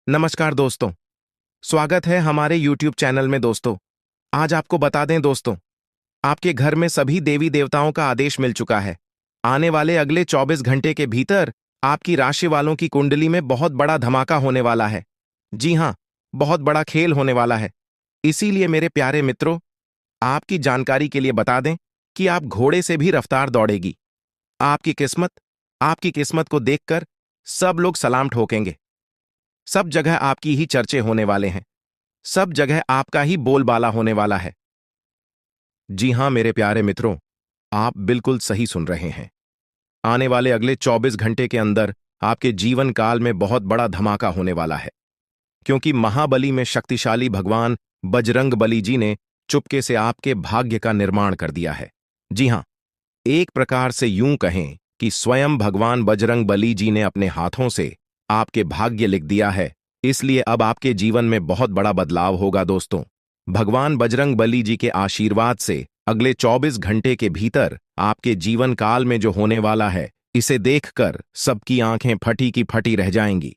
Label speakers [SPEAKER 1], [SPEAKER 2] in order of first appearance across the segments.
[SPEAKER 1] नमस्कार दोस्तों। स्वागत है हमारे YouTube चैनल में दोस्तों। आज आपको बता दें दोस्तों, आपके घर में सभी देवी देवताओं का आदेश मिल चुका है। आने वाले अगले 24 घंटे के भीतर आपकी राशि वालों की कुंडली में बहुत बड़ा धमाका होने वाला है। जी हाँ, बहुत बड़ा खेल होने वाला है। इसीलिए मेरे प्यारे मित्रों, आपकी जानकारी के लिए बता दें कि आप घोड़े से भी रफ्तार दौड़ेगी। आपकी किस्मत आपकी किस्मत को देखकर सब लोग सलाम ठोकेंगे। सब जगह आपकी ही चर्चे होने वाले हैं। सब जगह आपका ही बोलबाला होने वाला है। जी हां मेरे प्यारे मित्रों, आप बिल्कुल सही सुन रहे हैं। आने वाले अगले 24 घंटे के अंदर आपके जीवन काल में बहुत बड़ा धमाका होने वाला है, क्योंकि महाबली में शक्तिशाली भगवान बजरंग बली जी ने चुपके से आपके भाग्य का निर्माण कर दिया है। जी हां, एक प्रकार से यूं कहें कि स्वयं भगवान बजरंग बली जी ने अपने हाथों से आपके भाग्य लिख दिया है। इसलिए अब आपके जीवन में बहुत बड़ा बदलाव होगा दोस्तों। भगवान बजरंग बली जी के आशीर्वाद से अगले 24 घंटे के भीतर आपके जीवन काल में जो होने वाला है, इसे देखकर सबकी आंखें फटी की फटी रह जाएंगी।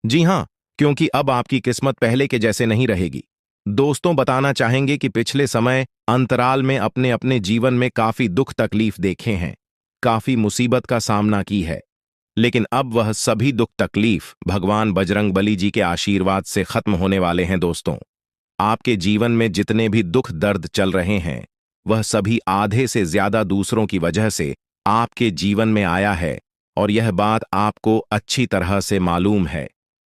[SPEAKER 1] जी हां, क्योंकि अब आपकी किस्मत पहले के जैसे नहीं रहेगी। दोस्तों, बताना चाहेंगे कि पिछले समय अंतराल में अपने अपने जीवन में काफी दुख तकलीफ देखे हैं, काफी मुसीबत का सामना की है, लेकिन अब वह सभी दुख तकलीफ भगवान बजरंग बली जी के आशीर्वाद से खत्म होने वाले हैं दोस्तों। आपके जीवन में जितने भी दुख दर्द चल रहे हैं, वह सभी आधे से ज्यादा दूसरों की वजह से आपके जीवन में आया है, और यह बात आपको अच्छी तरह से मालूम है।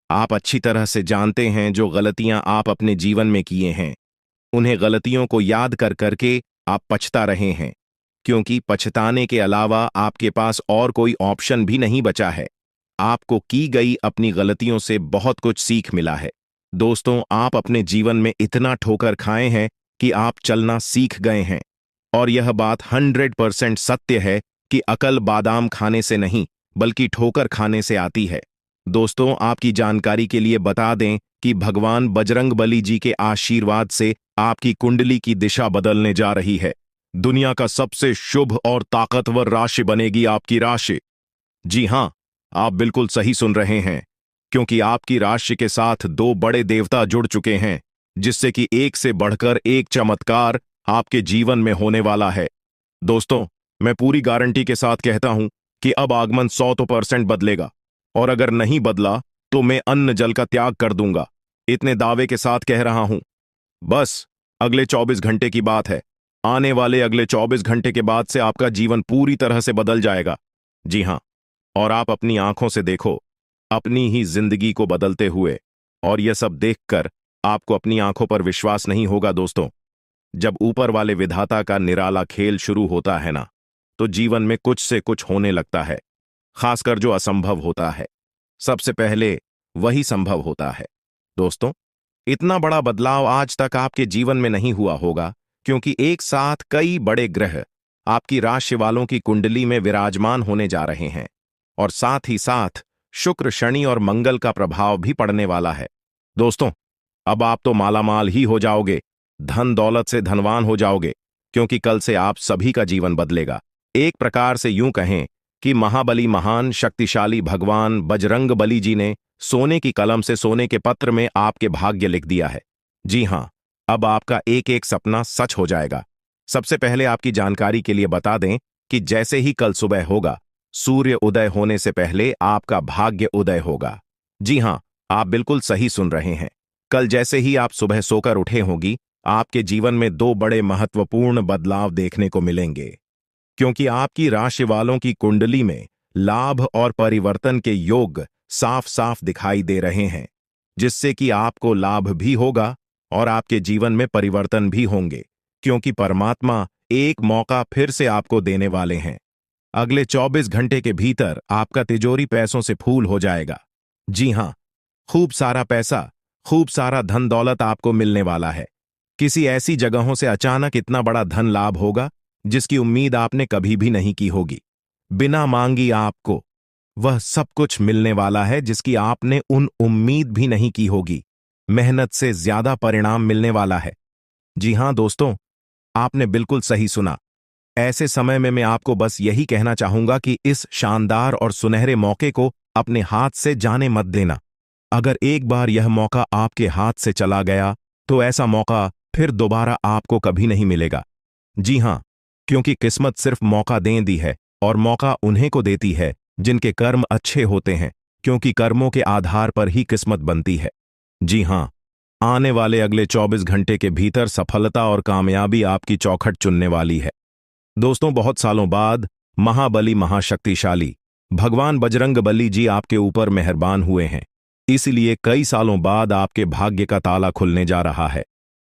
[SPEAKER 1] आप अच्छी तरह से जानते हैं जो गलतियां आप अपने जीवन में किए हैं, उन्हें गलतियों को याद कर करके आप पछता रहे हैं, क्योंकि पछताने के अलावा आपके पास और कोई ऑप्शन भी नहीं बचा है। आपको की गई अपनी गलतियों से बहुत कुछ सीख मिला है। दोस्तों, आप अपने जीवन में इतना ठोकर खाए हैं कि आप चलना सीख गए हैं, और यह बात 100% सत्य है कि अकल बादाम खाने से नहीं बल्कि ठोकर खाने से आती है। दोस्तों, आपकी जानकारी के लिए बता दें कि भगवान बजरंग बली जी के आशीर्वाद से आपकी कुंडली की दिशा बदलने जा रही है। दुनिया का सबसे शुभ और ताकतवर राशि बनेगी आपकी राशि। जी हां, आप बिल्कुल सही सुन रहे हैं, क्योंकि आपकी राशि के साथ दो बड़े देवता जुड़ चुके हैं, जिससे कि एक से बढ़कर एक चमत्कार आपके जीवन में होने वाला है। दोस्तों, मैं पूरी गारंटी के साथ कहता हूं कि अब आगमन 100% बदलेगा, और अगर नहीं बदला तो मैं अन्न जल का त्याग कर दूंगा। इतने दावे के साथ कह रहा हूं। बस अगले 24 घंटे की बात है। आने वाले अगले 24 घंटे के बाद से आपका जीवन पूरी तरह से बदल जाएगा। जी हां, और आप अपनी आंखों से देखो अपनी ही जिंदगी को बदलते हुए, और यह सब देखकर आपको अपनी आंखों पर विश्वास नहीं होगा दोस्तों। जब ऊपर वाले विधाता का निराला खेल शुरू होता है ना, तो जीवन में कुछ से कुछ होने लगता है, खासकर जो असंभव होता है, सबसे पहले वही संभव होता है। दोस्तों, इतना बड़ा बदलाव आज तक आपके जीवन में नहीं हुआ होगा, क्योंकि एक साथ कई बड़े ग्रह आपकी राशि वालों की कुंडली में विराजमान होने जा रहे हैं, और साथ ही साथ शुक्र, शनि और मंगल का प्रभाव भी पड़ने वाला है। दोस्तों, अब आप तो मालामाल ही हो जाओगे, धन दौलत से धनवान हो जाओगे, क्योंकि कल से आप सभी का जीवन बदलेगा। एक प्रकार से यूं कहें कि महाबली महान शक्तिशाली भगवान बजरंग बली जी ने सोने की कलम से सोने के पत्र में आपके भाग्य लिख दिया है। जी हां, अब आपका एक एक सपना सच हो जाएगा। सबसे पहले आपकी जानकारी के लिए बता दें कि जैसे ही कल सुबह होगा, सूर्य उदय होने से पहले आपका भाग्य उदय होगा। जी हां, आप बिल्कुल सही सुन रहे हैं। कल जैसे ही आप सुबह सोकर उठे होंगी, आपके जीवन में दो बड़े महत्वपूर्ण बदलाव देखने को मिलेंगे, क्योंकि आपकी राशि वालों की कुंडली में लाभ और परिवर्तन के योग साफ साफ दिखाई दे रहे हैं, जिससे कि आपको लाभ भी होगा और आपके जीवन में परिवर्तन भी होंगे, क्योंकि परमात्मा एक मौका फिर से आपको देने वाले हैं। अगले 24 घंटे के भीतर आपका तिजोरी पैसों से फूल हो जाएगा। जी हां, खूब सारा पैसा, खूब सारा धन दौलत आपको मिलने वाला है। किसी ऐसी जगहों से अचानक इतना बड़ा धन लाभ होगा जिसकी उम्मीद आपने कभी भी नहीं की होगी। बिना मांगी आपको वह सब कुछ मिलने वाला है जिसकी आपने उन उम्मीद भी नहीं की होगी। मेहनत से ज्यादा परिणाम मिलने वाला है। जी हां दोस्तों, आपने बिल्कुल सही सुना। ऐसे समय में मैं आपको बस यही कहना चाहूंगा कि इस शानदार और सुनहरे मौके को अपने हाथ से जाने मत देना। अगर एक बार यह मौका आपके हाथ से चला गया तो ऐसा मौका फिर दोबारा आपको कभी नहीं मिलेगा। जी हाँ, क्योंकि किस्मत सिर्फ मौका दे दी है, और मौका उन्हें को देती है जिनके कर्म अच्छे होते हैं, क्योंकि कर्मों के आधार पर ही किस्मत बनती है। जी हाँ, आने वाले अगले 24 घंटे के भीतर सफलता और कामयाबी आपकी चौखट चुनने वाली है। दोस्तों, बहुत सालों बाद महाबली महाशक्तिशाली भगवान बजरंगबली जी आपके ऊपर मेहरबान हुए हैं। इसलिए कई सालों बाद आपके भाग्य का ताला खुलने जा रहा है।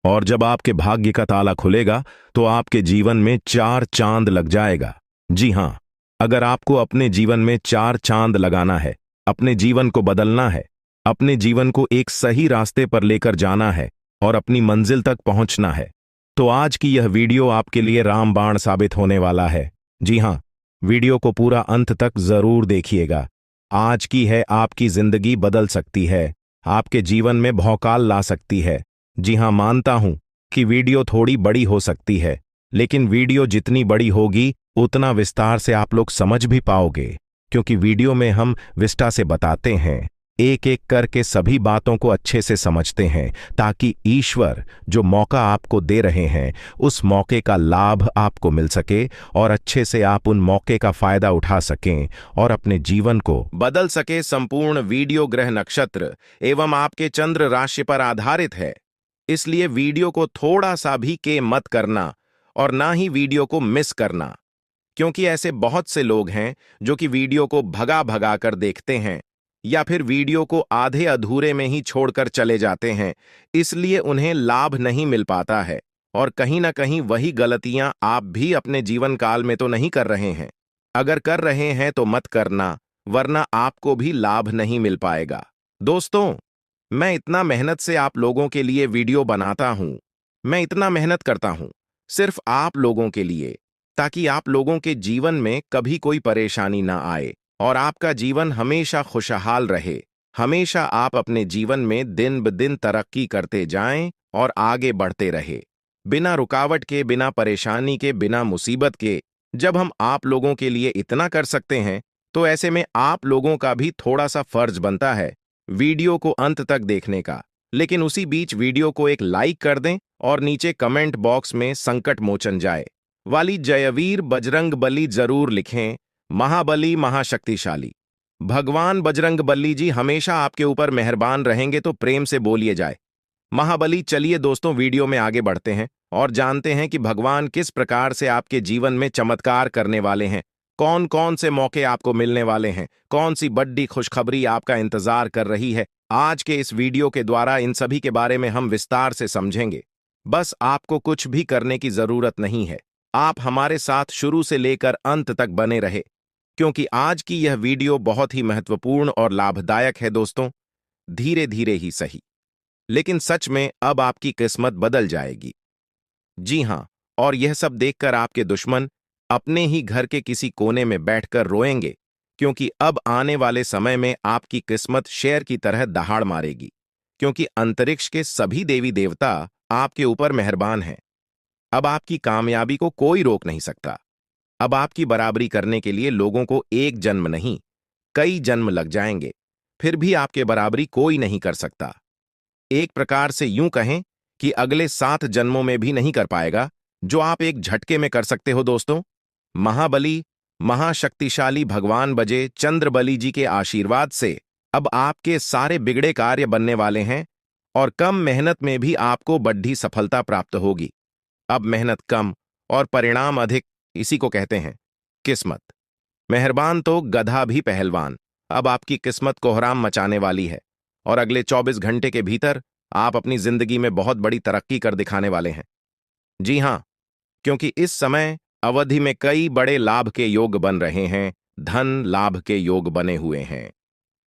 [SPEAKER 1] और जब आपके भाग्य का ताला खुलेगा तो आपके जीवन में 4 चांद लग जाएगा। जी हाँ, अगर आपको अपने जीवन में 4 चांद लगाना है, अपने जीवन को बदलना है, अपने जीवन को एक सही रास्ते पर लेकर जाना है और अपनी मंजिल तक पहुंचना है, तो आज की यह वीडियो आपके लिए रामबाण साबित होने वाला है। जी हाँ, वीडियो को पूरा अंत तक जरूर देखिएगा। आज की है आपकी जिंदगी बदल सकती है, आपके जीवन में भौकाल ला सकती है। जी हाँ, मानता हूं कि वीडियो थोड़ी बड़ी हो सकती है, लेकिन वीडियो जितनी बड़ी होगी उतना विस्तार से आप लोग समझ भी पाओगे, क्योंकि वीडियो में हम विस्तार से बताते हैं, एक एक करके सभी बातों को अच्छे से समझते हैं, ताकि ईश्वर जो मौका आपको दे रहे हैं उस मौके का लाभ आपको मिल सके और अच्छे से आप उन मौके का फायदा उठा सकें और अपने जीवन को बदल सके। संपूर्ण वीडियो ग्रह नक्षत्र एवं आपके चंद्र राशि पर आधारित है, इसलिए वीडियो को थोड़ा सा भी के मत करना और ना ही वीडियो को मिस करना, क्योंकि ऐसे बहुत से लोग हैं जो कि वीडियो को भगा भगा कर देखते हैं या फिर वीडियो को आधे अधूरे में ही छोड़कर चले जाते हैं, इसलिए उन्हें लाभ नहीं मिल पाता है। और कहीं ना कहीं वही गलतियां आप भी अपने जीवन काल में तो नहीं कर रहे हैं। अगर कर रहे हैं तो मत करना, वरना आपको भी लाभ नहीं मिल पाएगा। दोस्तों, मैं इतना मेहनत से आप लोगों के लिए वीडियो बनाता हूं, मैं इतना मेहनत करता हूं सिर्फ आप लोगों के लिए, ताकि आप लोगों के जीवन में कभी कोई परेशानी ना आए और आपका जीवन हमेशा खुशहाल रहे। हमेशा आप अपने जीवन में दिन ब दिन तरक्की करते जाएं और आगे बढ़ते रहे, बिना रुकावट के, बिना परेशानी के, बिना मुसीबत के। जब हम आप लोगों के लिए इतना कर सकते हैं, तो ऐसे में आप लोगों का भी थोड़ा सा फर्ज बनता है वीडियो को अंत तक देखने का। लेकिन उसी बीच वीडियो को एक लाइक कर दें और नीचे कमेंट बॉक्स में संकट मोचन जाए वाली जयवीर बजरंगबली जरूर लिखें। महाबली महाशक्तिशाली भगवान बजरंगबली जी हमेशा आपके ऊपर मेहरबान रहेंगे, तो प्रेम से बोलिए जाए महाबली। चलिए दोस्तों, वीडियो में आगे बढ़ते हैं और जानते हैं कि भगवान किस प्रकार से आपके जीवन में चमत्कार करने वाले हैं, कौन कौन से मौके आपको मिलने वाले हैं, कौन सी बड़ी खुशखबरी आपका इंतजार कर रही है। आज के इस वीडियो के द्वारा इन सभी के बारे में हम विस्तार से समझेंगे। बस आपको कुछ भी करने की जरूरत नहीं है, आप हमारे साथ शुरू से लेकर अंत तक बने रहे, क्योंकि आज की यह वीडियो बहुत ही महत्वपूर्ण और लाभदायक है। दोस्तों, धीरे धीरे ही सही, लेकिन सच में अब आपकी किस्मत बदल जाएगी। जी हां, और यह सब देखकर आपके दुश्मन अपने ही घर के किसी कोने में बैठकर रोएंगे, क्योंकि अब आने वाले समय में आपकी किस्मत शेर की तरह दहाड़ मारेगी, क्योंकि अंतरिक्ष के सभी देवी देवता आपके ऊपर मेहरबान हैं। अब आपकी कामयाबी को कोई रोक नहीं सकता। अब आपकी बराबरी करने के लिए लोगों को एक जन्म नहीं, कई जन्म लग जाएंगे, फिर भी आपके बराबरी कोई नहीं कर सकता। एक प्रकार से यूं कहें कि अगले 7 जन्मों में भी नहीं कर पाएगा जो आप एक झटके में कर सकते हो। दोस्तों, महाबली महाशक्तिशाली भगवान बजे चंद्रबली जी के आशीर्वाद से अब आपके सारे बिगड़े कार्य बनने वाले हैं और कम मेहनत में भी आपको बड़ी सफलता प्राप्त होगी। अब मेहनत कम और परिणाम अधिक, इसी को कहते हैं किस्मत। मेहरबान तो गधा भी पहलवान। अब आपकी किस्मत कोहराम मचाने वाली है और अगले 24 घंटे के भीतर आप अपनी जिंदगी में बहुत बड़ी तरक्की कर दिखाने वाले हैं। जी हां, क्योंकि इस समय अवधि में कई बड़े लाभ के योग बन रहे हैं, धन लाभ के योग बने हुए हैं।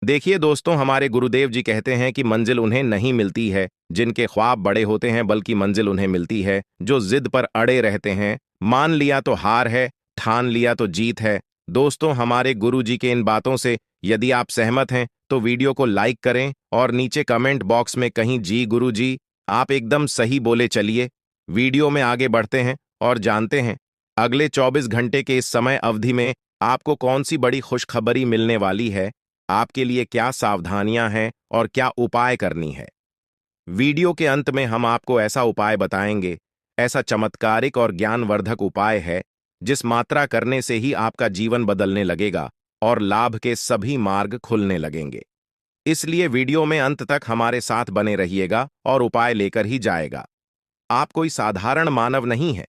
[SPEAKER 1] देखिए दोस्तों, हमारे गुरुदेव जी कहते हैं कि मंजिल उन्हें नहीं मिलती है जिनके ख्वाब बड़े होते हैं, बल्कि मंजिल उन्हें मिलती है जो जिद पर अड़े रहते हैं। मान लिया तो हार है, ठान लिया तो जीत है। दोस्तों, हमारे गुरु जी के इन बातों से यदि आप सहमत हैं तो वीडियो को लाइक करें और नीचे कमेंट बॉक्स में कहीं जी गुरु जी आप एकदम सही बोले। चलिए वीडियो में आगे बढ़ते हैं और जानते हैं अगले 24 घंटे के इस समय अवधि में आपको कौन सी बड़ी खुशखबरी मिलने वाली है। आपके लिए क्या सावधानियां हैं और क्या उपाय करनी है। वीडियो के अंत में हम आपको ऐसा उपाय बताएंगे, ऐसा चमत्कारिक और ज्ञानवर्धक उपाय है जिस मात्रा करने से ही आपका जीवन बदलने लगेगा और लाभ के सभी मार्ग खुलने लगेंगे। इसलिए वीडियो में अंत तक हमारे साथ बने रहिएगा और उपाय लेकर ही जाएगा। आप कोई साधारण मानव नहीं है।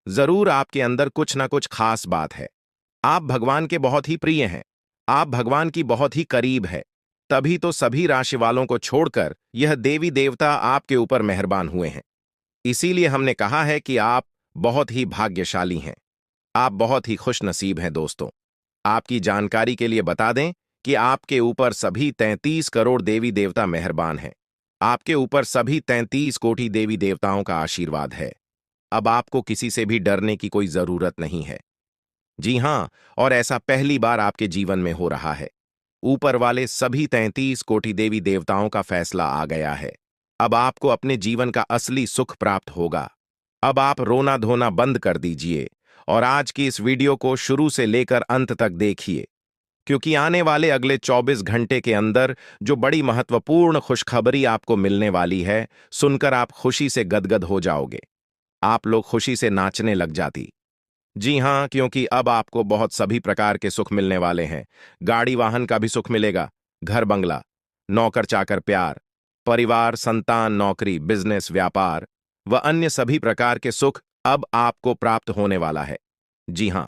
[SPEAKER 1] जरूर आपके अंदर कुछ ना कुछ खास बात है। आप भगवान के बहुत ही प्रिय हैं। आप भगवान की बहुत ही करीब है। तभी तो सभी राशि वालों को छोड़कर यह देवी देवता आपके ऊपर मेहरबान हुए हैं। इसीलिए हमने कहा है कि आप बहुत ही भाग्यशाली हैं। आप बहुत ही खुश नसीब हैं दोस्तों। आपकी जानकारी के लिए बता दें कि आपके ऊपर सभी 33 करोड़ देवी देवता मेहरबान हैं। आपके ऊपर सभी 33 कोटि देवी देवताओं का आशीर्वाद है। अब आपको किसी से भी डरने की कोई जरूरत नहीं है। जी हां, और ऐसा पहली बार आपके जीवन में हो रहा है। ऊपर वाले सभी 33 कोटि देवी देवताओं का फैसला आ गया है। अब आपको अपने जीवन का असली सुख प्राप्त होगा। अब आप रोना धोना बंद कर दीजिए और आज की इस वीडियो को शुरू से लेकर अंत तक देखिए, क्योंकि आने वाले अगले 24 घंटे के अंदर जो बड़ी महत्वपूर्ण खुशखबरी आपको मिलने वाली है, सुनकर आप खुशी से गदगद हो जाओगे। आप लोग खुशी से नाचने लग जाती। जी हां, क्योंकि अब आपको बहुत सभी प्रकार के सुख मिलने वाले हैं। गाड़ी वाहन का भी सुख मिलेगा, घर बंगला, नौकर चाकर प्यार, परिवार, संतान, नौकरी, बिजनेस, व्यापार व अन्य सभी प्रकार के सुख अब आपको प्राप्त होने वाला है। जी हां,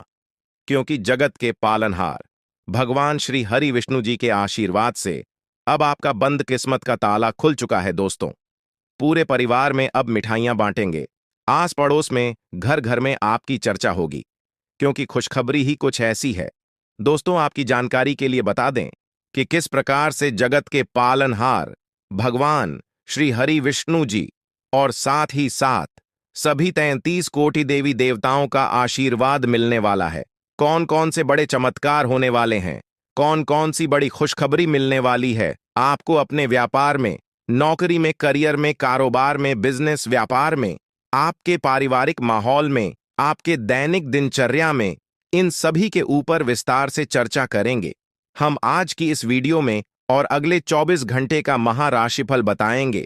[SPEAKER 1] क्योंकि जगत के पालनहार भगवान श्री हरि विष्णु जी के आशीर्वाद से अब आपका बंद किस्मत का ताला खुल चुका है दोस्तों। पूरे परिवार में अब मिठाइयां बांटेंगे। आस पड़ोस में, घर घर में आपकी चर्चा होगी, क्योंकि खुशखबरी ही कुछ ऐसी है। दोस्तों, आपकी जानकारी के लिए बता दें कि किस प्रकार से जगत के पालनहार भगवान श्री हरि विष्णु जी और साथ ही साथ सभी 33 कोटि देवी देवताओं का आशीर्वाद मिलने वाला है। कौन कौन से बड़े चमत्कार होने वाले हैं, कौन कौन सी बड़ी खुशखबरी मिलने वाली है आपको अपने व्यापार में, नौकरी में, करियर में, कारोबार में, बिजनेस, व्यापार में, आपके पारिवारिक माहौल में, आपके दैनिक दिनचर्या में, इन सभी के ऊपर विस्तार से चर्चा करेंगे। हम आज की इस वीडियो में और अगले 24 घंटे का महाराशिफल बताएंगे।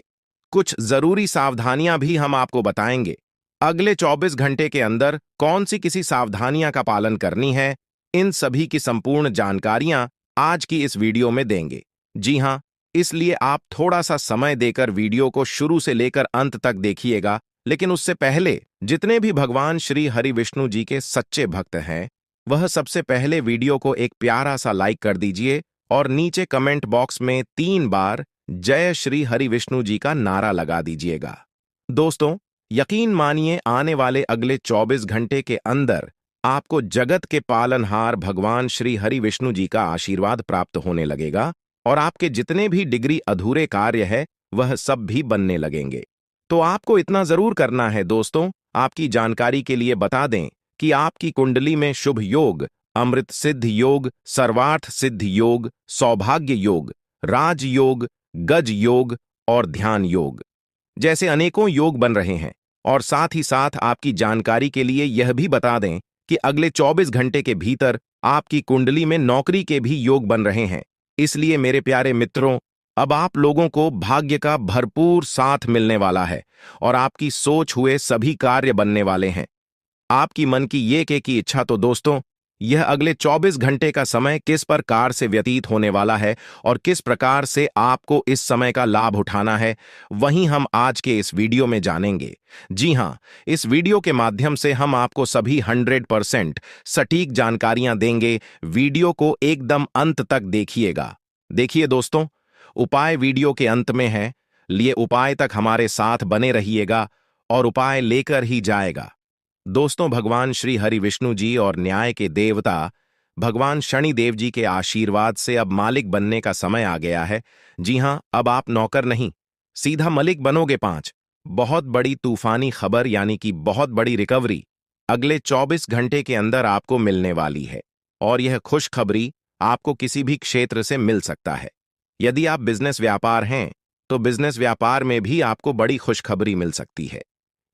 [SPEAKER 1] कुछ जरूरी सावधानियां भी हम आपको बताएंगे। अगले 24 घंटे के अंदर कौन सी किसी सावधानियां का पालन करनी है, इन सभी की संपूर्ण जानकारियां आज की इस वीडियो में देंगे। जी हां, इसलिए आप थोड़ा सा समय देकर वीडियो को शुरू से लेकर अंत तक देखिएगा। लेकिन उससे पहले जितने भी भगवान श्री हरि विष्णु जी के सच्चे भक्त हैं, वह सबसे पहले वीडियो को एक प्यारा सा लाइक कर दीजिए और नीचे कमेंट बॉक्स में 3 बार जय श्री हरि विष्णु जी का नारा लगा दीजिएगा। दोस्तों, यकीन मानिए, आने वाले अगले 24 घंटे के अंदर आपको जगत के पालनहार भगवान श्री हरि विष्णु जी का आशीर्वाद प्राप्त होने लगेगा और आपके जितने भी डिग्री अधूरे कार्य है वह सब भी बनने लगेंगे। तो आपको इतना जरूर करना है दोस्तों, आपकी जानकारी के लिए बता दें कि आपकी कुंडली में शुभ योग, अमृत सिद्ध योग, सर्वार्थ सिद्ध योग, सौभाग्य योग, राज योग, गज योग और ध्यान योग जैसे अनेकों योग बन रहे हैं। और साथ ही साथ आपकी जानकारी के लिए यह भी बता दें कि अगले 24 घंटे के भीतर आपकी कुंडली में नौकरी के भी योग बन रहे हैं। इसलिए मेरे प्यारे मित्रों, अब आप लोगों को भाग्य का भरपूर साथ मिलने वाला है और आपकी सोच हुए सभी कार्य बनने वाले हैं। आपकी मन की ये की इच्छा। तो दोस्तों, यह अगले 24 घंटे का समय किस प्रकार से व्यतीत होने वाला है और किस प्रकार से आपको इस समय का लाभ उठाना है, वहीं हम आज के इस वीडियो में जानेंगे। जी हां, इस वीडियो के माध्यम से हम आपको सभी 100% सटीक जानकारियां देंगे। वीडियो को एकदम अंत तक देखिएगा। देखिए दोस्तों, उपाय वीडियो के अंत में है, लिए उपाय तक हमारे साथ बने रहिएगा और उपाय लेकर ही जाएगा। दोस्तों, भगवान श्री हरि विष्णु जी और न्याय के देवता भगवान शनि देव जी के आशीर्वाद से अब मालिक बनने का समय आ गया है। जी हां, अब आप नौकर नहीं, सीधा मलिक बनोगे। 5 बहुत बड़ी तूफानी खबर यानी कि बहुत बड़ी रिकवरी अगले 24 घंटे के अंदर आपको मिलने वाली है और यह खुशखबरी आपको किसी भी क्षेत्र से मिल सकता है। यदि आप बिजनेस व्यापार हैं तो बिजनेस व्यापार में भी आपको बड़ी खुशखबरी मिल सकती है।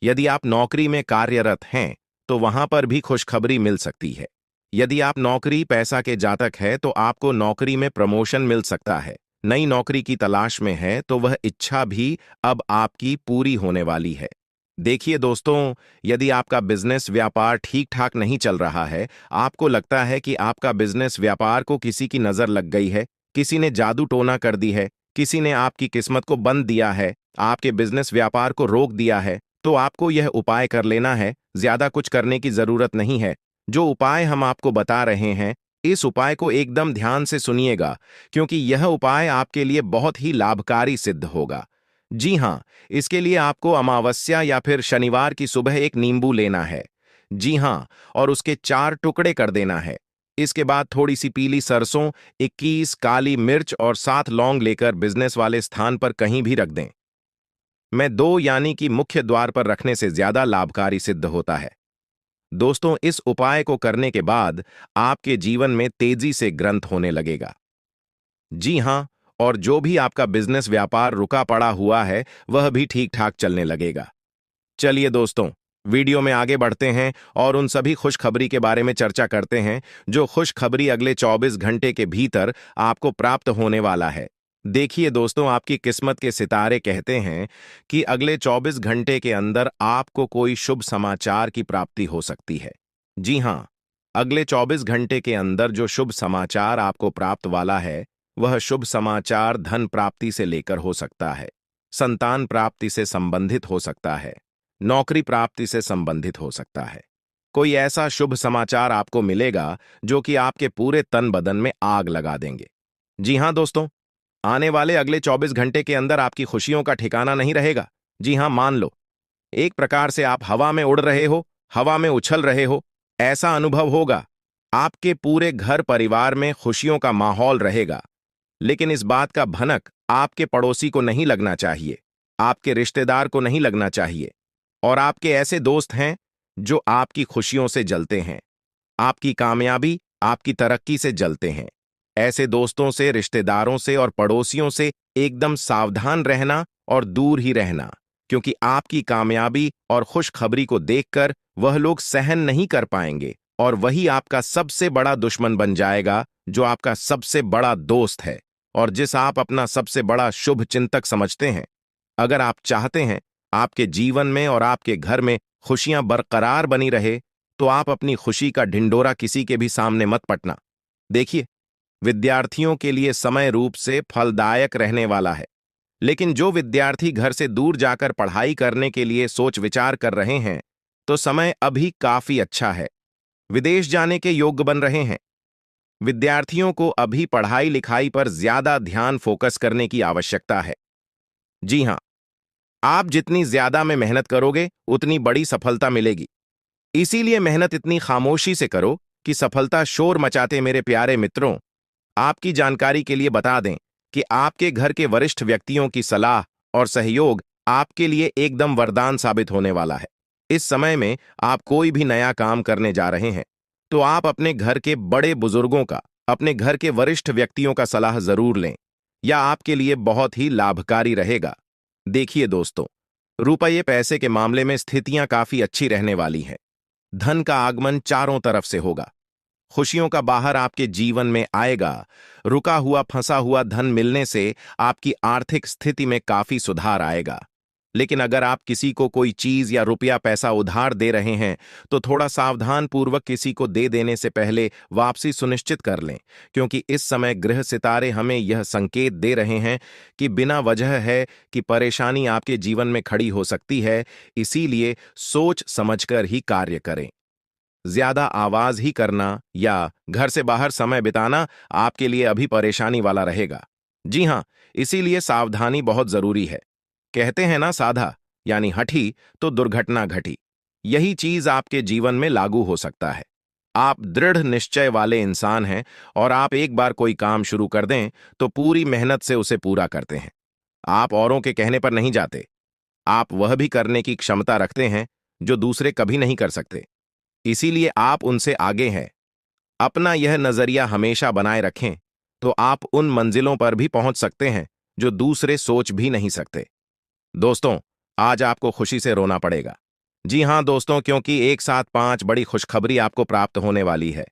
[SPEAKER 1] यदि आप नौकरी में कार्यरत हैं तो वहां पर भी खुशखबरी मिल सकती है। यदि आप नौकरी पैसा के जातक है तो आपको नौकरी में प्रमोशन मिल सकता है। नई नौकरी की तलाश में है तो वह इच्छा भी अब आपकी पूरी होने वाली है। देखिए दोस्तों, यदि आपका बिजनेस व्यापार ठीक ठाक नहीं चल रहा है, आपको लगता है कि आपका बिजनेस व्यापार को किसी की नजर लग गई है, किसी ने जादू टोना कर दी है, किसी ने आपकी किस्मत को बंद दिया है, आपके बिजनेस व्यापार को रोक दिया है, तो आपको यह उपाय कर लेना है। ज्यादा कुछ करने की जरूरत नहीं है। जो उपाय हम आपको बता रहे हैं, इस उपाय को एकदम ध्यान से सुनिएगा, क्योंकि यह उपाय आपके लिए बहुत ही लाभकारी सिद्ध होगा। जी हाँ, इसके लिए आपको अमावस्या या फिर शनिवार की सुबह एक नींबू लेना है। जी हाँ, और उसके 4 टुकड़े कर देना है। इसके बाद थोड़ी सी पीली सरसों, 21 काली मिर्च और 7 लौंग लेकर बिजनेस वाले स्थान पर कहीं भी रख दें। मैं 2 यानी कि मुख्य द्वार पर रखने से ज्यादा लाभकारी सिद्ध होता है। दोस्तों, इस उपाय को करने के बाद आपके जीवन में तेजी से ग्रंथ होने लगेगा। जी हाँ, और जो भी आपका बिजनेस व्यापार रुका पड़ा हुआ है, वह भी ठीक ठाक चलने लगेगा। चलिए दोस्तों, वीडियो में आगे बढ़ते हैं और उन सभी खुशखबरी के बारे में चर्चा करते हैं जो खुशखबरी अगले 24 घंटे के भीतर आपको प्राप्त होने वाला है। देखिए दोस्तों, आपकी किस्मत के सितारे कहते हैं कि अगले 24 घंटे के अंदर आपको कोई शुभ समाचार की प्राप्ति हो सकती है। जी हाँ, अगले 24 घंटे के अंदर जो शुभ समाचार आपको प्राप्त वाला है, वह शुभ समाचार धन प्राप्ति से लेकर हो सकता है, संतान प्राप्ति से संबंधित हो सकता है, नौकरी प्राप्ति से संबंधित हो सकता है। कोई ऐसा शुभ समाचार आपको मिलेगा जो कि आपके पूरे तन बदन में आग लगा देंगे। जी हाँ दोस्तों, आने वाले अगले 24 घंटे के अंदर आपकी खुशियों का ठिकाना नहीं रहेगा। जी हाँ, मान लो एक प्रकार से आप हवा में उड़ रहे हो, हवा में उछल रहे हो, ऐसा अनुभव होगा। आपके पूरे घर परिवार में खुशियों का माहौल रहेगा। लेकिन इस बात का भनक आपके पड़ोसी को नहीं लगना चाहिए, आपके रिश्तेदार को नहीं लगना चाहिए। और आपके ऐसे दोस्त हैं जो आपकी खुशियों से जलते हैं, आपकी कामयाबी, आपकी तरक्की से जलते हैं। ऐसे दोस्तों से, रिश्तेदारों से और पड़ोसियों से एकदम सावधान रहना और दूर ही रहना, क्योंकि आपकी कामयाबी और खुशखबरी को देखकर वह लोग सहन नहीं कर पाएंगे और वही आपका सबसे बड़ा दुश्मन बन जाएगा, जो आपका सबसे बड़ा दोस्त है और जिस आप अपना सबसे बड़ा शुभ चिंतक समझते हैं। अगर आप चाहते हैं आपके जीवन में और आपके घर में खुशियां बरकरार बनी रहे, तो आप अपनी खुशी का ढिंडोरा किसी के भी सामने मत पटना। देखिए, विद्यार्थियों के लिए समय रूप से फलदायक रहने वाला है, लेकिन जो विद्यार्थी घर से दूर जाकर पढ़ाई करने के लिए सोच विचार कर रहे हैं, तो समय अभी काफी अच्छा है। विदेश जाने के योग्य बन रहे हैं। विद्यार्थियों को अभी पढ़ाई लिखाई पर ज्यादा ध्यान फोकस करने की आवश्यकता है। जी हाँ, आप जितनी ज्यादा में मेहनत करोगे, उतनी बड़ी सफलता मिलेगी। इसीलिए मेहनत इतनी खामोशी से करो कि सफलता शोर मचाते। मेरे प्यारे मित्रों, आपकी जानकारी के लिए बता दें कि आपके घर के वरिष्ठ व्यक्तियों की सलाह और सहयोग आपके लिए एकदम वरदान साबित होने वाला है। इस समय में आप कोई भी नया काम करने जा रहे हैं, तो आप अपने घर के बड़े बुजुर्गों का, अपने घर के वरिष्ठ व्यक्तियों का सलाह जरूर लें। यह आपके लिए बहुत ही लाभकारी रहेगा। देखिए दोस्तों, रुपये पैसे के मामले में स्थितियां काफी अच्छी रहने वाली हैं। धन का आगमन चारों तरफ से होगा। खुशियों का बाहर आपके जीवन में आएगा। रुका हुआ फंसा हुआ धन मिलने से आपकी आर्थिक स्थिति में काफी सुधार आएगा। लेकिन अगर आप किसी को कोई चीज या रुपया पैसा उधार दे रहे हैं, तो थोड़ा सावधान पूर्वक किसी को दे देने से पहले वापसी सुनिश्चित कर लें, क्योंकि इस समय ग्रह सितारे हमें यह संकेत दे रहे हैं कि बिना वजह है कि परेशानी आपके जीवन में खड़ी हो सकती है। इसीलिए सोच समझकर ही कार्य करें। ज्यादा आवाज ही करना या घर से बाहर समय बिताना आपके लिए अभी परेशानी वाला रहेगा। जी हाँ, इसीलिए सावधानी बहुत जरूरी है। कहते हैं ना, साधा यानी हठी तो दुर्घटना घटी। यही चीज आपके जीवन में लागू हो सकता है। आप दृढ़ निश्चय वाले इंसान हैं और आप एक बार कोई काम शुरू कर दें तो पूरी मेहनत से उसे पूरा करते हैं। आप औरों के कहने पर नहीं जाते। आप वह भी करने की क्षमता रखते हैं जो दूसरे कभी नहीं कर सकते। इसीलिए आप उनसे आगे हैं। अपना यह नजरिया हमेशा बनाए रखें, तो आप उन मंजिलों पर भी पहुंच सकते हैं जो दूसरे सोच भी नहीं सकते। दोस्तों, आज आपको खुशी से रोना पड़ेगा। जी हां दोस्तों, क्योंकि एक साथ 5 बड़ी खुशखबरी आपको प्राप्त होने वाली है।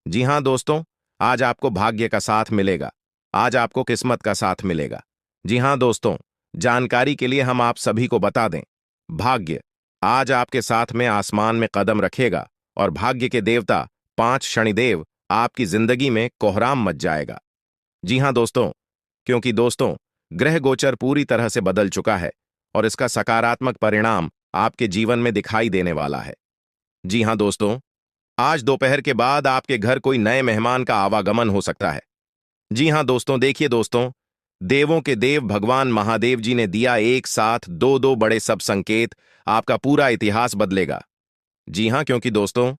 [SPEAKER 1] जी हाँ दोस्तों, आज आपको भाग्य का साथ मिलेगा। आज आपको किस्मत का साथ मिलेगा। जी हाँ दोस्तों, जानकारी के लिए हम आप सभी को बता दें, भाग्य आज आपके साथ में आसमान में कदम रखेगा और भाग्य के देवता 5 शनिदेव आपकी जिंदगी में कोहराम मच जाएगा। जी हाँ दोस्तों, क्योंकि दोस्तों ग्रह गोचर पूरी तरह से बदल चुका है और इसका सकारात्मक परिणाम आपके जीवन में दिखाई देने वाला है। जी हाँ दोस्तों, आज दोपहर के बाद आपके घर कोई नए मेहमान का आवागमन हो सकता है। जी हाँ दोस्तों, देखिए दोस्तों, देवों के देव भगवान महादेव जी ने दिया एक साथ दो दो बड़े सब संकेत, आपका पूरा इतिहास बदलेगा। जी हाँ, क्योंकि दोस्तों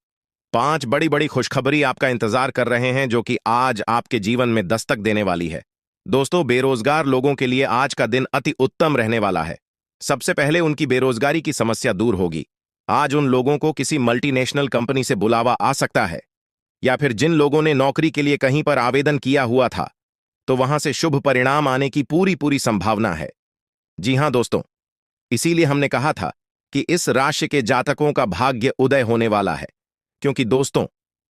[SPEAKER 1] 5 बड़ी बड़ी खुशखबरी आपका इंतजार कर रहे हैं जो कि आज आपके जीवन में दस्तक देने वाली है। दोस्तों, बेरोजगार लोगों के लिए आज का दिन अति उत्तम रहने वाला है। सबसे पहले उनकी बेरोजगारी की समस्या दूर होगी। आज उन लोगों को किसी मल्टीनेशनल कंपनी से बुलावा आ सकता है, या फिर जिन लोगों ने नौकरी के लिए कहीं पर आवेदन किया हुआ था तो वहां से शुभ परिणाम आने की पूरी पूरी संभावना है। जी हां दोस्तों, इसीलिए हमने कहा था कि इस राशि के जातकों का भाग्य उदय होने वाला है, क्योंकि दोस्तों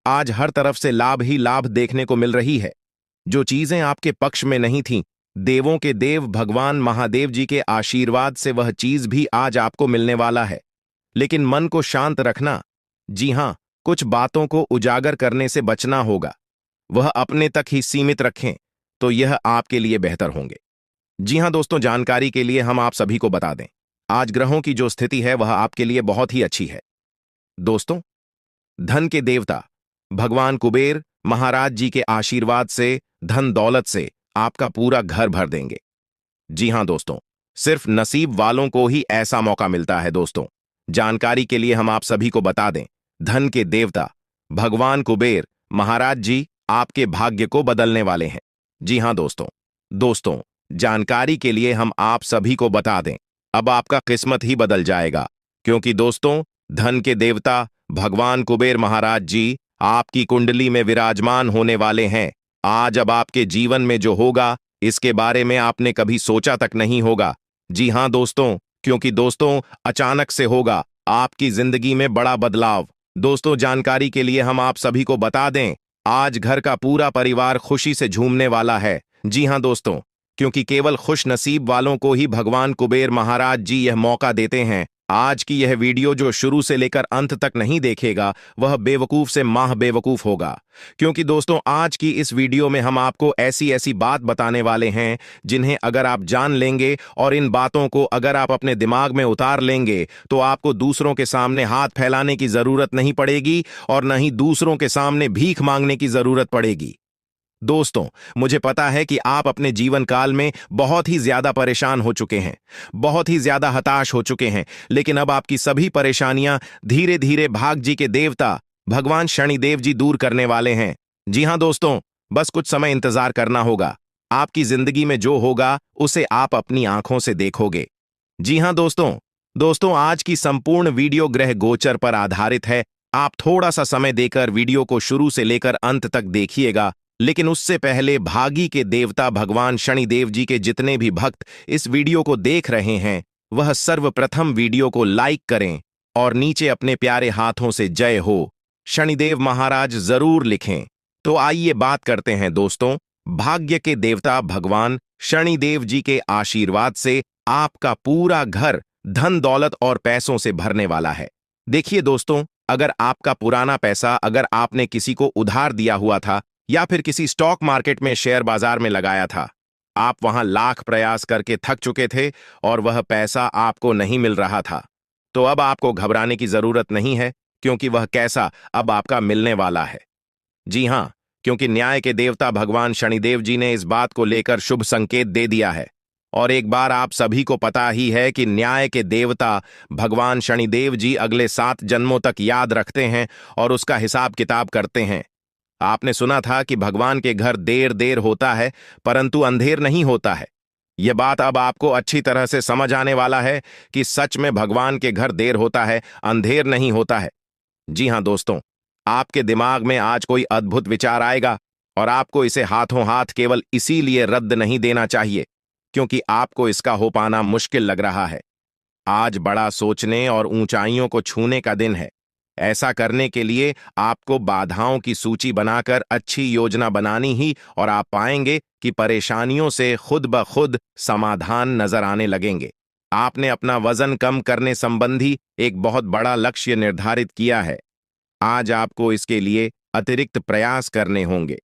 [SPEAKER 1] आज हर तरफ से लाभ ही लाभ देखने को मिल रही है। जो चीजें आपके पक्ष में नहीं थीं, देवों के देव भगवान महादेव जी के आशीर्वाद से वह चीज भी आज आपको मिलने वाला है। लेकिन मन को शांत रखना। जी हां, कुछ बातों को उजागर करने से बचना होगा। वह अपने तक ही सीमित रखें तो यह आपके लिए बेहतर होंगे। जी हां दोस्तों, जानकारी के लिए हम आप सभी को बता दें, आज ग्रहों की जो स्थिति है वह आपके लिए बहुत ही अच्छी है। दोस्तों, धन के देवता भगवान कुबेर महाराज जी के आशीर्वाद से धन दौलत से आपका पूरा घर भर देंगे। जी हां दोस्तों, सिर्फ नसीब वालों को ही ऐसा मौका मिलता है। दोस्तों, जानकारी के लिए हम आप सभी को बता दें, धन के देवता भगवान कुबेर महाराज जी आपके भाग्य को बदलने वाले हैं। जी हां दोस्तों, दोस्तों जानकारी के लिए हम आप सभी को बता दें, अब आपका किस्मत ही बदल जाएगा, क्योंकि दोस्तों धन के देवता भगवान कुबेर महाराज जी आपकी कुंडली में विराजमान होने वाले हैं। आज अब आपके जीवन में जो होगा इसके बारे में आपने कभी सोचा तक नहीं होगा। जी हां दोस्तों, क्योंकि दोस्तों अचानक से होगा आपकी जिंदगी में बड़ा बदलाव। दोस्तों, जानकारी के लिए हम आप सभी को बता दें, आज घर का पूरा परिवार खुशी से झूमने वाला है। जी हां दोस्तों, क्योंकि केवल खुश नसीब वालों को ही भगवान कुबेर महाराज जी यह मौका देते हैं। आज की यह वीडियो जो शुरू से लेकर अंत तक नहीं देखेगा वह बेवकूफ से माह बेवकूफ होगा, क्योंकि दोस्तों आज की इस वीडियो में हम आपको ऐसी ऐसी बात बताने वाले हैं जिन्हें अगर आप जान लेंगे और इन बातों को अगर आप अपने दिमाग में उतार लेंगे तो आपको दूसरों के सामने हाथ फैलाने की जरूरत नहीं पड़ेगी और न ही दूसरों के सामने भीख मांगने की जरूरत पड़ेगी। दोस्तों, मुझे पता है कि आप अपने जीवन काल में बहुत ही ज्यादा परेशान हो चुके हैं, बहुत ही ज्यादा हताश हो चुके हैं, लेकिन अब आपकी सभी परेशानियां धीरे धीरे भाग जी के देवता भगवान शनिदेव जी दूर करने वाले हैं। जी हां दोस्तों, बस कुछ समय इंतजार करना होगा। आपकी जिंदगी में जो होगा उसे आप अपनी आंखों से देखोगे। जी हां दोस्तों, दोस्तों आज की संपूर्ण वीडियो ग्रह गोचर पर आधारित है। आप थोड़ा सा समय देकर वीडियो को शुरू से लेकर अंत तक देखिएगा, लेकिन उससे पहले भागी के देवता भगवान शनिदेव जी के जितने भी भक्त इस वीडियो को देख रहे हैं वह सर्वप्रथम वीडियो को लाइक करें और नीचे अपने प्यारे हाथों से जय हो शनिदेव महाराज जरूर लिखें। तो आइए बात करते हैं दोस्तों, भाग्य के देवता भगवान शनिदेव जी के आशीर्वाद से आपका पूरा घर धन दौलत और पैसों से भरने वाला है। देखिए दोस्तों, अगर आपका पुराना पैसा अगर आपने किसी को उधार दिया हुआ था या फिर किसी स्टॉक मार्केट में शेयर बाजार में लगाया था, आप वहां लाख प्रयास करके थक चुके थे और वह पैसा आपको नहीं मिल रहा था, तो अब आपको घबराने की जरूरत नहीं है, क्योंकि वह कैसा अब आपका मिलने वाला है। जी हां, क्योंकि न्याय के देवता भगवान शनिदेव जी ने इस बात को लेकर शुभ संकेत दे दिया है। और एक बार आप सभी को पता ही है कि न्याय के देवता भगवान शनिदेव जी अगले 7 जन्मों तक याद रखते हैं और उसका हिसाब किताब करते हैं। आपने सुना था कि भगवान के घर देर देर होता है परंतु अंधेर नहीं होता है। यह बात अब आपको अच्छी तरह से समझ आने वाला है कि सच में भगवान के घर देर होता है, अंधेर नहीं होता है। जी हां दोस्तों, आपके दिमाग में आज कोई अद्भुत विचार आएगा और आपको इसे हाथों हाथ केवल इसीलिए रद्द नहीं देना चाहिए क्योंकि आपको इसका हो पाना मुश्किल लग रहा है। आज बड़ा सोचने और ऊंचाइयों को छूने का दिन है। ऐसा करने के लिए आपको बाधाओं की सूची बनाकर अच्छी योजना बनानी ही, और आप पाएंगे कि परेशानियों से खुद ब खुद समाधान नजर आने लगेंगे। आपने अपना वजन कम करने संबंधी एक बहुत बड़ा लक्ष्य निर्धारित किया है। आज आपको इसके लिए अतिरिक्त प्रयास करने होंगे।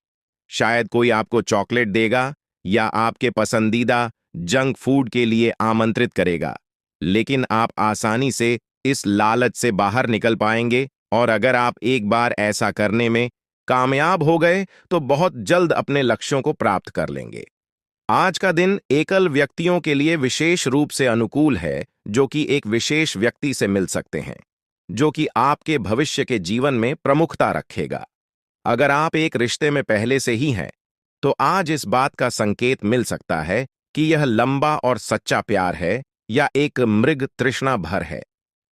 [SPEAKER 1] शायद कोई आपको चॉकलेट देगा या आपके पसंदीदा जंक फूड के लिए आमंत्रित करेगा, लेकिन आप आसानी से इस लालच से बाहर निकल पाएंगे, और अगर आप एक बार ऐसा करने में कामयाब हो गए तो बहुत जल्द अपने लक्ष्यों को प्राप्त कर लेंगे। आज का दिन एकल व्यक्तियों के लिए विशेष रूप से अनुकूल है, जो कि एक विशेष व्यक्ति से मिल सकते हैं, जो कि आपके भविष्य के जीवन में प्रमुखता रखेगा। अगर आप एक रिश्ते में पहले से ही हैं, तो आज इस बात का संकेत मिल सकता है कि यह लंबा और सच्चा प्यार है या एक मृग तृष्णा भर है।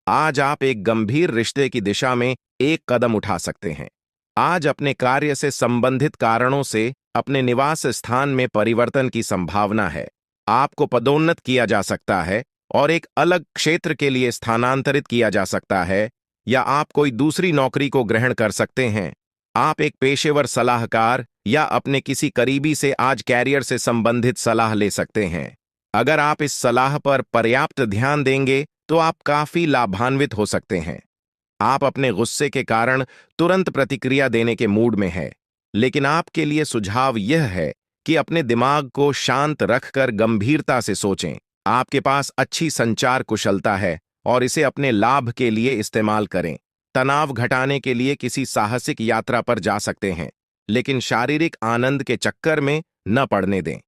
[SPEAKER 1] आज आप एक गंभीर रिश्ते की दिशा में एक कदम उठा सकते हैं। आज अपने कार्य से संबंधित कारणों से अपने निवास स्थान में परिवर्तन की संभावना है। आपको पदोन्नत किया जा सकता है और एक अलग क्षेत्र के लिए स्थानांतरित किया जा सकता है, या आप कोई दूसरी नौकरी को ग्रहण कर सकते हैं। आप एक पेशेवर सलाहकार या अपने किसी करीबी से आज कैरियर से संबंधित सलाह ले सकते हैं। अगर आप इस सलाह पर पर्याप्त ध्यान देंगे तो आप काफी लाभान्वित हो सकते हैं। आप अपने गुस्से के कारण तुरंत प्रतिक्रिया देने के मूड में हैं, लेकिन आपके लिए सुझाव यह है कि अपने दिमाग को शांत रखकर गंभीरता से सोचें। आपके पास अच्छी संचार कुशलता है और इसे अपने लाभ के लिए इस्तेमाल करें। तनाव घटाने के लिए किसी साहसिक यात्रा पर जा सकते हैं, लेकिन शारीरिक आनंद के चक्कर में न पड़ने दें।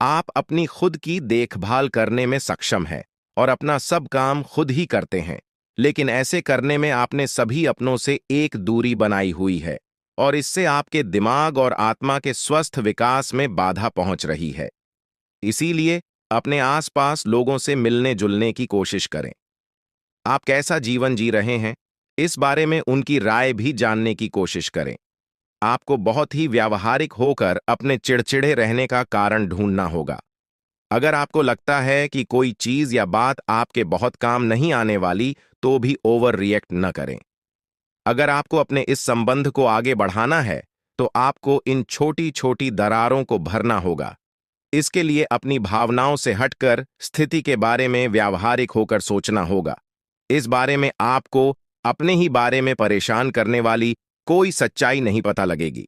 [SPEAKER 1] आप अपनी खुद की देखभाल करने में सक्षम हैं और अपना सब काम खुद ही करते हैं, लेकिन ऐसे करने में आपने सभी अपनों से एक दूरी बनाई हुई है, और इससे आपके दिमाग और आत्मा के स्वस्थ विकास में बाधा पहुंच रही है। इसीलिए अपने आसपास लोगों से मिलने जुलने की कोशिश करें। आप कैसा जीवन जी रहे हैं, इस बारे में उनकी राय भी जानने की कोशिश करें। आपको बहुत ही व्यावहारिक होकर अपने चिड़चिड़े रहने का कारण ढूंढना होगा। अगर आपको लगता है कि कोई चीज या बात आपके बहुत काम नहीं आने वाली, तो भी ओवर रिएक्ट न करें। अगर आपको अपने इस संबंध को आगे बढ़ाना है, तो आपको इन छोटी छोटी दरारों को भरना होगा। इसके लिए अपनी भावनाओं से हटकर स्थिति के बारे में व्यावहारिक होकर सोचना होगा। इस बारे में आपको अपने ही बारे में परेशान करने वाली कोई सच्चाई नहीं पता लगेगी।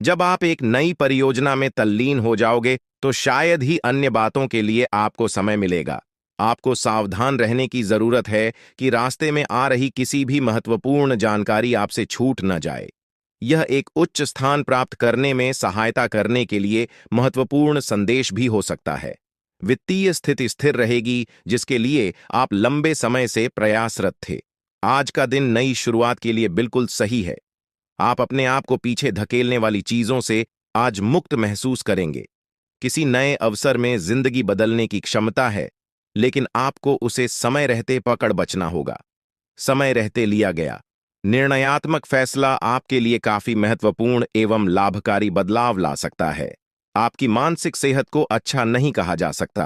[SPEAKER 1] जब आप एक नई परियोजना में तल्लीन हो जाओगे, तो शायद ही अन्य बातों के लिए आपको समय मिलेगा। आपको सावधान रहने की जरूरत है कि रास्ते में आ रही किसी भी महत्वपूर्ण जानकारी आपसे छूट न जाए। यह एक उच्च स्थान प्राप्त करने में सहायता करने के लिए महत्वपूर्ण संदेश भी हो सकता है। वित्तीय स्थिति स्थिर रहेगी, जिसके लिए आप लंबे समय से प्रयासरत थे। आज का दिन नई शुरुआत के लिए बिल्कुल सही है। आप अपने आप को पीछे धकेलने वाली चीजों से आज मुक्त महसूस करेंगे। किसी नए अवसर में जिंदगी बदलने की क्षमता है, लेकिन आपको उसे समय रहते पकड़ बचना होगा। समय रहते लिया गया निर्णयात्मक फैसला आपके लिए काफी महत्वपूर्ण एवं लाभकारी बदलाव ला सकता है। आपकी मानसिक सेहत को अच्छा नहीं कहा जा सकता।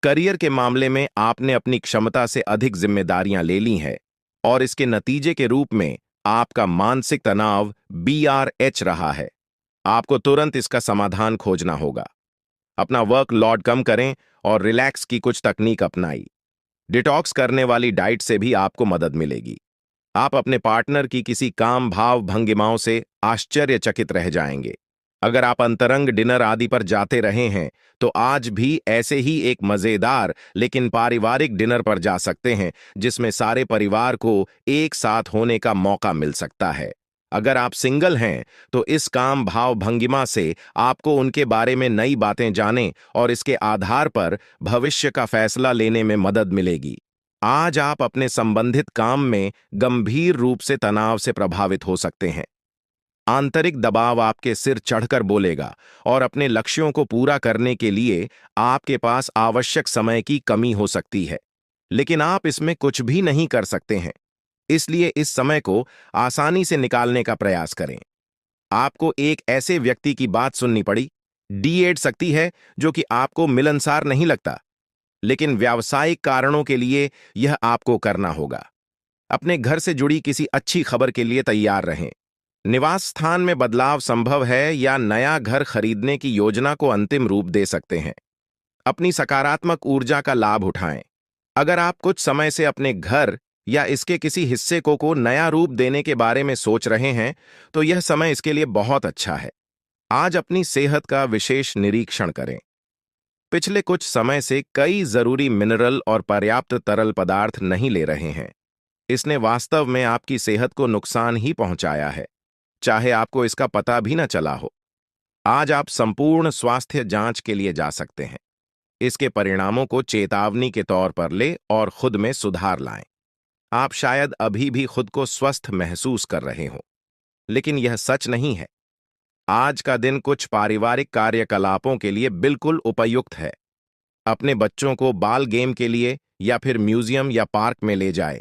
[SPEAKER 1] करियर के मामले में आपने अपनी क्षमता से अधिक जिम्मेदारियां ले ली हैं, और इसके नतीजे के रूप में आपका मानसिक तनाव BRH रहा है। आपको तुरंत इसका समाधान खोजना होगा। अपना वर्क लोड कम करें और रिलैक्स की कुछ तकनीक अपनाई। डिटॉक्स करने वाली डाइट से भी आपको मदद मिलेगी। आप अपने पार्टनर की किसी काम भाव भंगिमाओं से आश्चर्यचकित रह जाएंगे। अगर आप अंतरंग डिनर आदि पर जाते रहे हैं, तो आज भी ऐसे ही एक मजेदार लेकिन पारिवारिक डिनर पर जा सकते हैं, जिसमें सारे परिवार को एक साथ होने का मौका मिल सकता है। अगर आप सिंगल हैं, तो इस काम भाव भंगिमा से आपको उनके बारे में नई बातें जाने और इसके आधार पर भविष्य का फैसला लेने में मदद मिलेगी। आज आप अपने संबंधित काम में गंभीर रूप से तनाव से प्रभावित हो सकते हैं। आंतरिक दबाव आपके सिर चढ़कर बोलेगा, और अपने लक्ष्यों को पूरा करने के लिए आपके पास आवश्यक समय की कमी हो सकती है, लेकिन आप इसमें कुछ भी नहीं कर सकते हैं। इसलिए इस समय को आसानी से निकालने का प्रयास करें। आपको एक ऐसे व्यक्ति की बात सुननी पड़ी, D8 सकती है, जो कि आपको मिलनसार नहीं लगता, लेकिन व्यावसायिक कारणों के लिए यह आपको करना होगा। अपने घर से जुड़ी किसी अच्छी खबर के लिए तैयार रहें। निवास स्थान में बदलाव संभव है या नया घर खरीदने की योजना को अंतिम रूप दे सकते हैं। अपनी सकारात्मक ऊर्जा का लाभ उठाएं। अगर आप कुछ समय से अपने घर या इसके किसी हिस्से को नया रूप देने के बारे में सोच रहे हैं, तो यह समय इसके लिए बहुत अच्छा है। आज अपनी सेहत का विशेष निरीक्षण करें। पिछले कुछ समय से कई जरूरी मिनरल और पर्याप्त तरल पदार्थ नहीं ले रहे हैं। इसने वास्तव में आपकी सेहत को नुकसान ही पहुंचाया है, चाहे आपको इसका पता भी न चला हो। आज आप संपूर्ण स्वास्थ्य जांच के लिए जा सकते हैं। इसके परिणामों को चेतावनी के तौर पर ले और खुद में सुधार लाएं। आप शायद अभी भी खुद को स्वस्थ महसूस कर रहे हो, लेकिन यह सच नहीं है। आज का दिन कुछ पारिवारिक कार्यकलापों के लिए बिल्कुल उपयुक्त है। अपने बच्चों को बाल गेम के लिए या फिर म्यूजियम या पार्क में ले जाएं।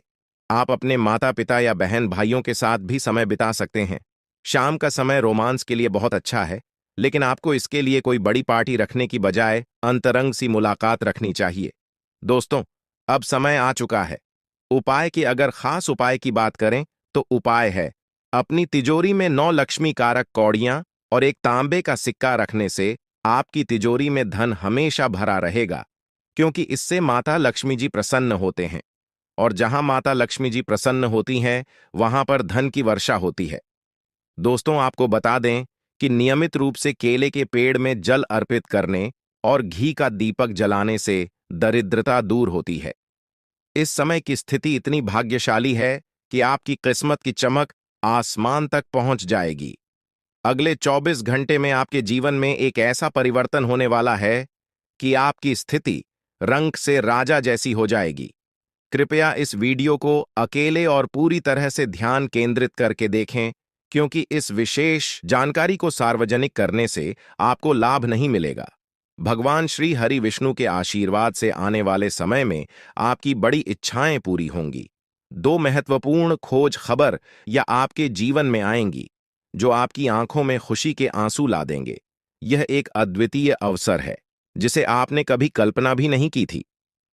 [SPEAKER 1] आप अपने माता पिता या बहन भाइयों के साथ भी समय बिता सकते हैं। शाम का समय रोमांस के लिए बहुत अच्छा है, लेकिन आपको इसके लिए कोई बड़ी पार्टी रखने की बजाय अंतरंग सी मुलाकात रखनी चाहिए। दोस्तों, अब समय आ चुका है उपाय की। अगर खास उपाय की बात करें तो उपाय है अपनी तिजोरी में 9 लक्ष्मी कारक कौड़ियां और एक तांबे का सिक्का रखने से आपकी तिजोरी में धन हमेशा भरा रहेगा, क्योंकि इससे माता लक्ष्मी जी प्रसन्न होते हैं, और जहां माता लक्ष्मी जी प्रसन्न होती हैं वहां पर धन की वर्षा होती है। दोस्तों, आपको बता दें कि नियमित रूप से केले के पेड़ में जल अर्पित करने और घी का दीपक जलाने से दरिद्रता दूर होती है। इस समय की स्थिति इतनी भाग्यशाली है कि आपकी किस्मत की चमक आसमान तक पहुंच जाएगी। अगले 24 घंटे में आपके जीवन में एक ऐसा परिवर्तन होने वाला है कि आपकी स्थिति रंग से राजा जैसी हो जाएगी। कृपया इस वीडियो को अकेले और पूरी तरह से ध्यान केंद्रित करके देखें, क्योंकि इस विशेष जानकारी को सार्वजनिक करने से आपको लाभ नहीं मिलेगा। भगवान श्री हरि विष्णु के आशीर्वाद से आने वाले समय में आपकी बड़ी इच्छाएं पूरी होंगी। 2 महत्वपूर्ण खोज खबर या आपके जीवन में आएंगी जो आपकी आंखों में खुशी के आंसू ला देंगे। यह एक अद्वितीय अवसर है जिसे आपने कभी कल्पना भी नहीं की थी।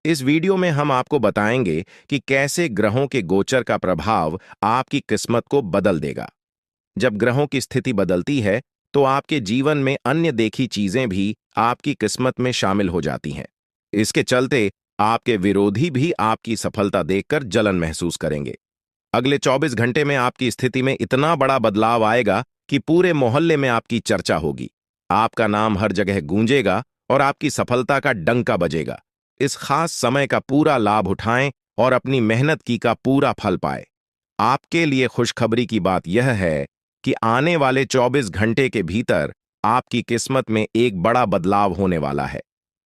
[SPEAKER 1] इस वीडियो में हम आपको बताएंगे कि कैसे ग्रहों के गोचर का प्रभाव आपकी किस्मत को बदल देगा। जब ग्रहों की स्थिति बदलती है तो आपके जीवन में अन्य देखी चीजें भी आपकी किस्मत में शामिल हो जाती हैं। इसके चलते आपके विरोधी भी आपकी सफलता देखकर जलन महसूस करेंगे। अगले 24 घंटे में आपकी स्थिति में इतना बड़ा बदलाव आएगा कि पूरे मोहल्ले में आपकी चर्चा होगी। आपका नाम हर जगह गूंजेगा और आपकी सफलता का डंका बजेगा। इस खास समय का पूरा लाभ उठाएं और अपनी मेहनत की का पूरा फल पाएं। आपके लिए खुशखबरी की बात यह है कि आने वाले 24 घंटे के भीतर आपकी किस्मत में एक बड़ा बदलाव होने वाला है।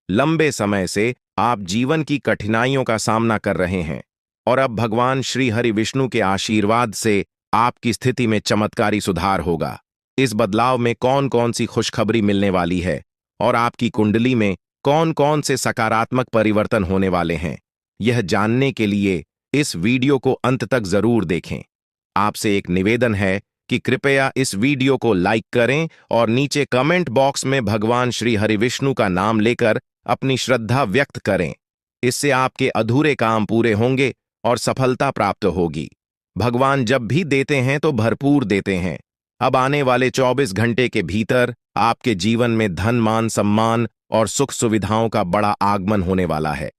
[SPEAKER 1] लंबे समय से आप जीवन की कठिनाइयों का सामना कर रहे हैं, और अब भगवान श्री हरि विष्णु के आशीर्वाद से आपकी स्थिति में चमत्कारी सुधार होगा। इस बदलाव में कौन कौन सी खुशखबरी मिलने वाली है और आपकी कुंडली में कौन कौन से सकारात्मक परिवर्तन होने वाले हैं, यह जानने के लिए इस वीडियो को अंत तक जरूर देखें। आपसे एक निवेदन है कि कृपया इस वीडियो को लाइक करें और नीचे कमेंट बॉक्स में भगवान श्री हरि विष्णु का नाम लेकर अपनी श्रद्धा व्यक्त करें। इससे आपके अधूरे काम पूरे होंगे और सफलता प्राप्त होगी। भगवान जब भी देते हैं तो भरपूर देते हैं। अब आने वाले 24 घंटे के भीतर आपके जीवन में धन, मान, सम्मान और सुख सुविधाओं का बड़ा आगमन होने वाला है।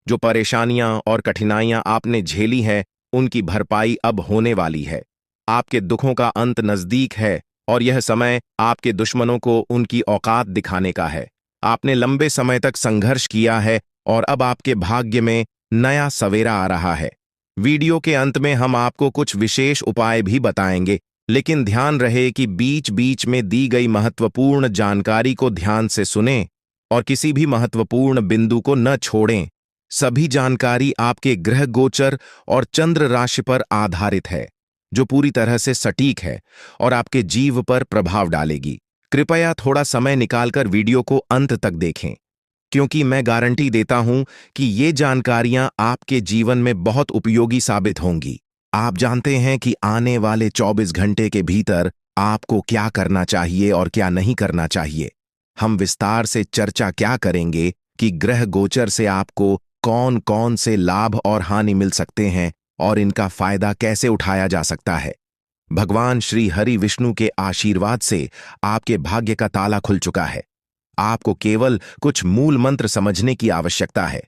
[SPEAKER 1] जो परेशानियां और कठिनाइयां आपने झेली हैं, उनकी भरपाई अब होने वाली है। आपके दुखों का अंत नजदीक है और यह समय आपके दुश्मनों को उनकी औकात दिखाने का है। आपने लंबे समय तक संघर्ष किया है और अब आपके भाग्य में नया सवेरा आ रहा है। वीडियो के अंत में हम आपको कुछ विशेष उपाय भी बताएंगे, लेकिन ध्यान रहे कि बीच बीच में दी गई महत्वपूर्ण जानकारी को ध्यान से सुनें और किसी भी महत्वपूर्ण बिंदु को न छोड़ें। सभी जानकारी आपके ग्रह गोचर और चंद्र राशि पर आधारित है, जो पूरी तरह से सटीक है और आपके जीव पर प्रभाव डालेगी। कृपया थोड़ा समय निकालकर वीडियो को अंत तक देखें, क्योंकि मैं गारंटी देता हूं कि ये जानकारियां आपके जीवन में बहुत उपयोगी साबित होंगी। आप जानते हैं कि आने वाले 24 घंटे के भीतर आपको क्या करना चाहिए और क्या नहीं करना चाहिए। हम विस्तार से चर्चा क्या करेंगे कि ग्रह गोचर से आपको कौन कौन से लाभ और हानि मिल सकते हैं और इनका फायदा कैसे उठाया जा सकता है। भगवान श्री हरि विष्णु के आशीर्वाद से आपके भाग्य का ताला खुल चुका है। आपको केवल कुछ मूल मंत्र समझने की आवश्यकता है।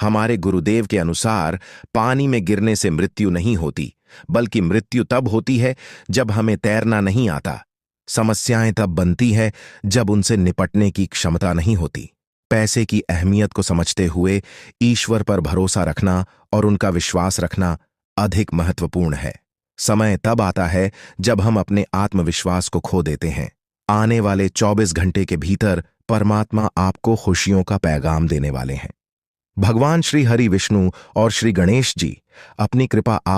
[SPEAKER 1] हमारे गुरुदेव के अनुसार पानी में गिरने से मृत्यु नहीं होती, बल्कि मृत्यु तब होती है जब हमें तैरना नहीं आता। समस्याएं तब बनती है जब उनसे निपटने की क्षमता नहीं होती। पैसे की अहमियत को समझते हुए ईश्वर पर भरोसा रखना और उनका विश्वास रखना अधिक महत्वपूर्ण है। समय तब आता है जब हम अपने आत्मविश्वास को खो देते हैं। आने वाले 24 घंटे के भीतर परमात्मा आपको खुशियों का पैगाम देने वाले हैं। भगवान श्री हरि विष्णु और श्री गणेश जी अपनी कृपा आप